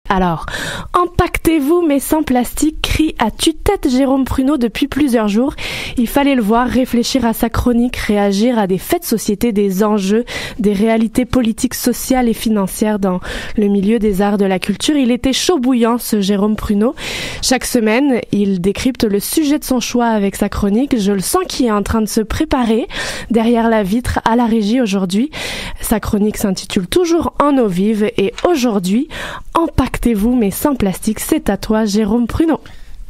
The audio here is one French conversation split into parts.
Alors, empaquetez-vous mais sans plastique, crie à tue-tête Jérôme Pruneau depuis plusieurs jours. Il fallait le voir, réfléchir à sa chronique, réagir à des faits de société, des enjeux, des réalités politiques, sociales et financières dans le milieu des arts de la culture. Il était chaud bouillant, ce Jérôme Pruneau. Chaque semaine, il décrypte le sujet de son choix avec sa chronique. Je le sens qu'il est en train de se préparer derrière la vitre à la régie aujourd'hui. Sa chronique s'intitule Toujours en eau vive et aujourd'hui, empaquetez-vous mais sans plastique. C'est à toi, Jérôme Pruneau.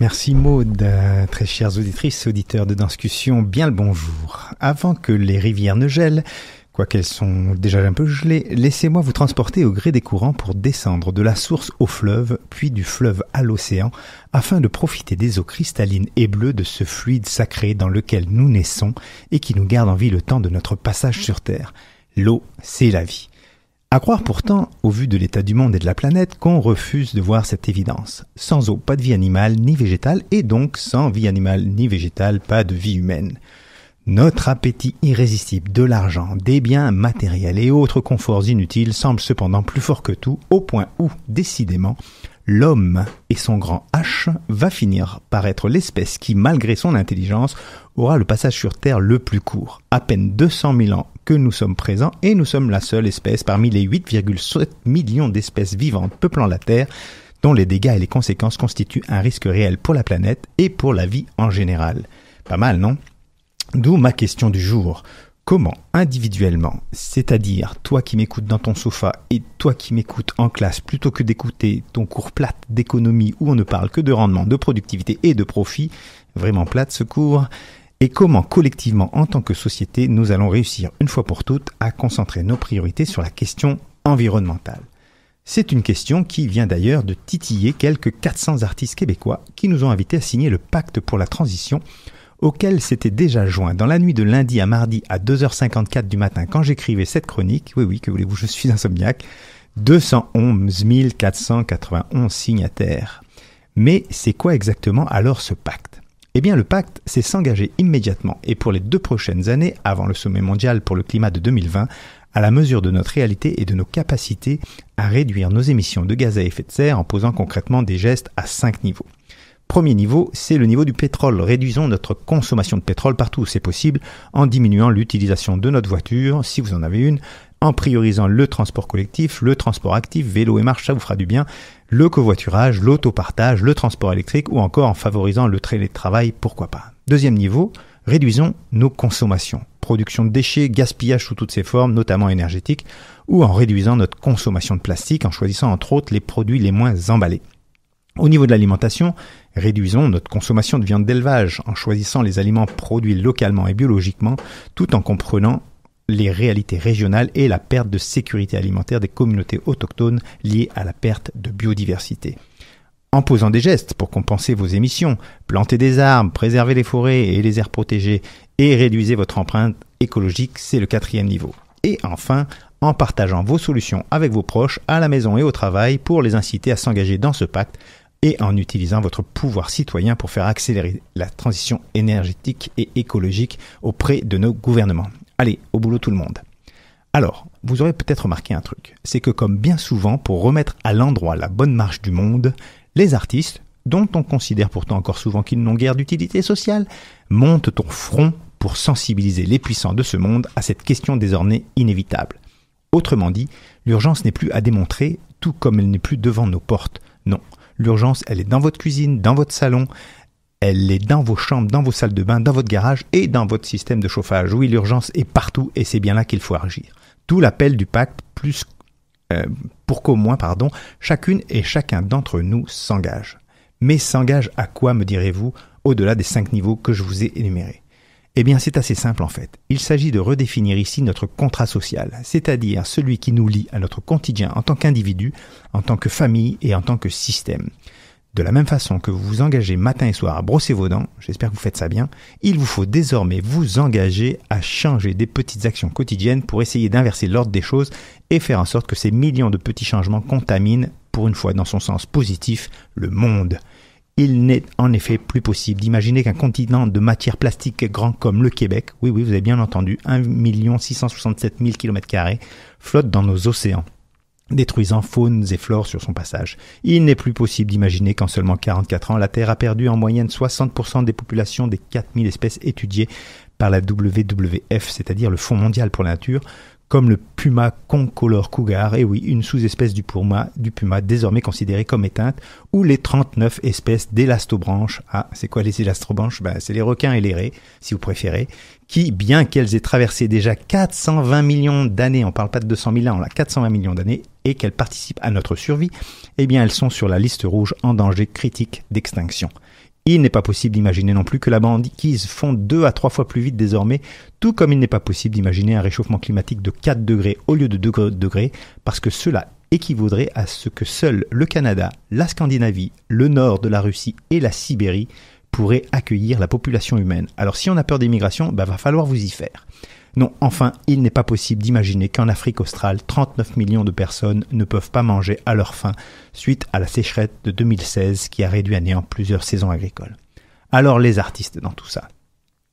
Merci Maude, très chères auditrices, auditeurs de Danscussion, bien le bonjour. Avant que les rivières ne gèlent, quoiqu'elles sont déjà un peu gelées, laissez-moi vous transporter au gré des courants pour descendre de la source au fleuve, puis du fleuve à l'océan, afin de profiter des eaux cristallines et bleues de ce fluide sacré dans lequel nous naissons et qui nous garde en vie le temps de notre passage sur Terre. L'eau, c'est la vie. À croire pourtant, au vu de l'état du monde et de la planète, qu'on refuse de voir cette évidence. Sans eau, pas de vie animale ni végétale, et donc sans vie animale ni végétale, pas de vie humaine. Notre appétit irrésistible de l'argent, des biens matériels et autres conforts inutiles semble cependant plus fort que tout, au point où, décidément, l'homme et son grand H va finir par être l'espèce qui, malgré son intelligence, aura le passage sur Terre le plus court. À peine 200 000 ans que nous sommes présents et nous sommes la seule espèce parmi les 8,7 millions d'espèces vivantes peuplant la Terre dont les dégâts et les conséquences constituent un risque réel pour la planète et pour la vie en général. Pas mal, non ? D'où ma question du jour. Comment, individuellement, c'est-à-dire toi qui m'écoutes dans ton sofa et toi qui m'écoutes en classe, plutôt que d'écouter ton cours plate d'économie où on ne parle que de rendement, de productivité et de profit, vraiment plate ce cours, et comment collectivement, en tant que société, nous allons réussir une fois pour toutes à concentrer nos priorités sur la question environnementale. C'est une question qui vient d'ailleurs de titiller quelques 400 artistes québécois qui nous ont invités à signer le pacte pour la transition auquel s'était déjà joint dans la nuit de lundi à mardi à 2h54 du matin quand j'écrivais cette chronique, oui, que voulez-vous, je suis insomniaque, 211 491 signataires. Mais c'est quoi exactement alors ce pacte ? Eh bien, le pacte, c'est s'engager immédiatement et pour les 2 prochaines années, avant le sommet mondial pour le climat de 2020, à la mesure de notre réalité et de nos capacités à réduire nos émissions de gaz à effet de serre en posant concrètement des gestes à 5 niveaux. Premier niveau, c'est le niveau du pétrole. Réduisons notre consommation de pétrole partout où c'est possible en diminuant l'utilisation de notre voiture, si vous en avez une, en priorisant le transport collectif, le transport actif, vélo et marche, ça vous fera du bien, le covoiturage, l'autopartage, le transport électrique ou encore en favorisant le télétravail, pourquoi pas. Deuxième niveau, réduisons nos consommations. Production de déchets, gaspillage sous toutes ses formes, notamment énergétiques, ou en réduisant notre consommation de plastique en choisissant entre autres les produits les moins emballés. Au niveau de l'alimentation, réduisons notre consommation de viande d'élevage en choisissant les aliments produits localement et biologiquement tout en comprenant les réalités régionales et la perte de sécurité alimentaire des communautés autochtones liées à la perte de biodiversité. En posant des gestes pour compenser vos émissions, plantez des arbres, préservez les forêts et les aires protégées et réduisez votre empreinte écologique, c'est le 4e niveau. Et enfin, en partageant vos solutions avec vos proches à la maison et au travail pour les inciter à s'engager dans ce pacte et en utilisant votre pouvoir citoyen pour faire accélérer la transition énergétique et écologique auprès de nos gouvernements. Allez, au boulot tout le monde. Alors, vous aurez peut-être remarqué un truc, c'est que comme bien souvent pour remettre à l'endroit la bonne marche du monde, les artistes, dont on considère pourtant encore souvent qu'ils n'ont guère d'utilité sociale, montent au front pour sensibiliser les puissants de ce monde à cette question désormais inévitable. Autrement dit, l'urgence n'est plus à démontrer, tout comme elle n'est plus devant nos portes. Non, l'urgence, elle est dans votre cuisine, dans votre salon, elle est dans vos chambres, dans vos salles de bain, dans votre garage et dans votre système de chauffage. Oui, l'urgence est partout et c'est bien là qu'il faut agir. Tout l'appel du pacte, pour qu'au moins, chacune et chacun d'entre nous s'engage. Mais s'engage à quoi, me direz-vous, au-delà des 5 niveaux que je vous ai énumérés ? Eh bien, c'est assez simple en fait. Il s'agit de redéfinir ici notre contrat social, c'est-à-dire celui qui nous lie à notre quotidien en tant qu'individu, en tant que famille et en tant que système. De la même façon que vous vous engagez matin et soir à brosser vos dents, j'espère que vous faites ça bien, il vous faut désormais vous engager à changer des petites actions quotidiennes pour essayer d'inverser l'ordre des choses et faire en sorte que ces millions de petits changements contaminent, pour une fois dans son sens positif, le monde. Il n'est en effet plus possible d'imaginer qu'un continent de matière plastique grand comme le Québec, oui, vous avez bien entendu, 1 667 000 km², flotte dans nos océans. détruisant faunes et flores sur son passage. Il n'est plus possible d'imaginer qu'en seulement 44 ans, la Terre a perdu en moyenne 60% des populations des 4000 espèces étudiées par la WWF, c'est-à-dire le Fonds mondial pour la nature, comme le puma concolor cougar, et oui, une sous-espèce du puma désormais considérée comme éteinte, ou les 39 espèces d'élastobranches. Ah, c'est quoi les élastobranches? C'est les requins et les raies, si vous préférez, qui, bien qu'elles aient traversé déjà 420 millions d'années, on parle pas de 200 000 ans, là, 420 millions d'années, et qu'elles participent à notre survie, eh bien, elles sont sur la liste rouge en danger critique d'extinction. Il n'est pas possible d'imaginer non plus que la banquise fonde 2 à 3 fois plus vite désormais, tout comme il n'est pas possible d'imaginer un réchauffement climatique de 4 degrés au lieu de 2 degrés, parce que cela équivaudrait à ce que seuls le Canada, la Scandinavie, le nord de la Russie et la Sibérie pourraient accueillir la population humaine. Alors si on a peur des migrations, va falloir vous y faire. Non, enfin, il n'est pas possible d'imaginer qu'en Afrique australe, 39 millions de personnes ne peuvent pas manger à leur faim suite à la sécheresse de 2016 qui a réduit à néant plusieurs saisons agricoles. Alors les artistes dans tout ça?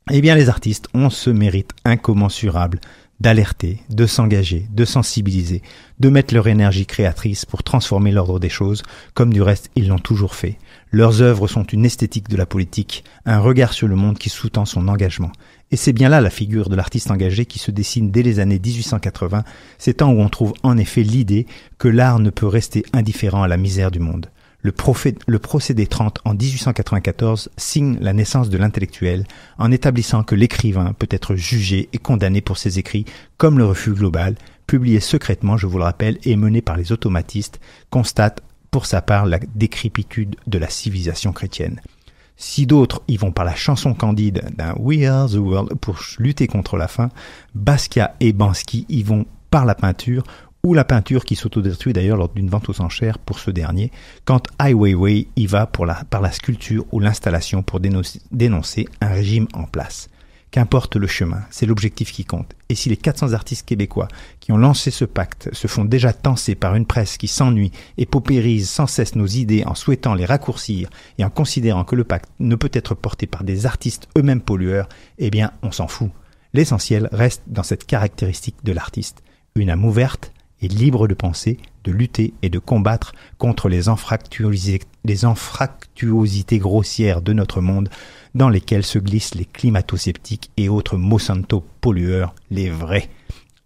Eh bien les artistes ont ce mérite incommensurable d'alerter, de s'engager, de sensibiliser, de mettre leur énergie créatrice pour transformer l'ordre des choses, comme du reste ils l'ont toujours fait. Leurs œuvres sont une esthétique de la politique, un regard sur le monde qui sous-tend son engagement. Et c'est bien là la figure de l'artiste engagé qui se dessine dès les années 1880, ces temps où on trouve en effet l'idée que l'art ne peut rester indifférent à la misère du monde. Le procès des 30 en 1894 signe la naissance de l'intellectuel en établissant que l'écrivain peut être jugé et condamné pour ses écrits, comme le Refus global, publié secrètement, je vous le rappelle, et mené par les automatistes, constate pour sa part la décrépitude de la civilisation chrétienne. Si d'autres y vont par la chanson candide d'un We Are the World pour lutter contre la faim, Basquiat et Banksy y vont par la peinture, ou la peinture qui s'autodétruit d'ailleurs lors d'une vente aux enchères pour ce dernier, quand Ai Weiwei y va par la sculpture ou l'installation pour dénoncer un régime en place. Qu'importe le chemin, c'est l'objectif qui compte. Et si les 400 artistes québécois qui ont lancé ce pacte se font déjà tancer par une presse qui s'ennuie et paupérise sans cesse nos idées en souhaitant les raccourcir et en considérant que le pacte ne peut être porté par des artistes eux-mêmes pollueurs, eh bien on s'en fout. L'essentiel reste dans cette caractéristique de l'artiste, une âme ouverte et libre de penser, de lutter et de combattre contre les anfractuosités grossières de notre monde dans lesquelles se glissent les climato-sceptiques et autres Monsanto pollueurs, les vrais.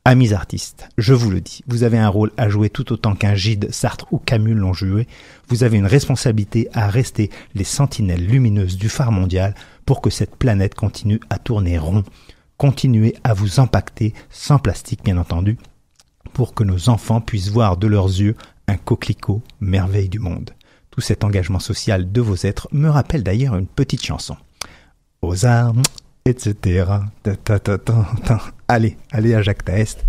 Amis artistes, je vous le dis, vous avez un rôle à jouer tout autant qu'un Gide, Sartre ou Camus l'ont joué. Vous avez une responsabilité à rester les sentinelles lumineuses du phare mondial pour que cette planète continue à tourner rond. Continuez à vous empaqueter, sans plastique bien entendu, pour que nos enfants puissent voir de leurs yeux un coquelicot, merveille du monde. Tout cet engagement social de vos êtres me rappelle d'ailleurs une petite chanson. Aux armes, etc. Allez à Jacques Taest.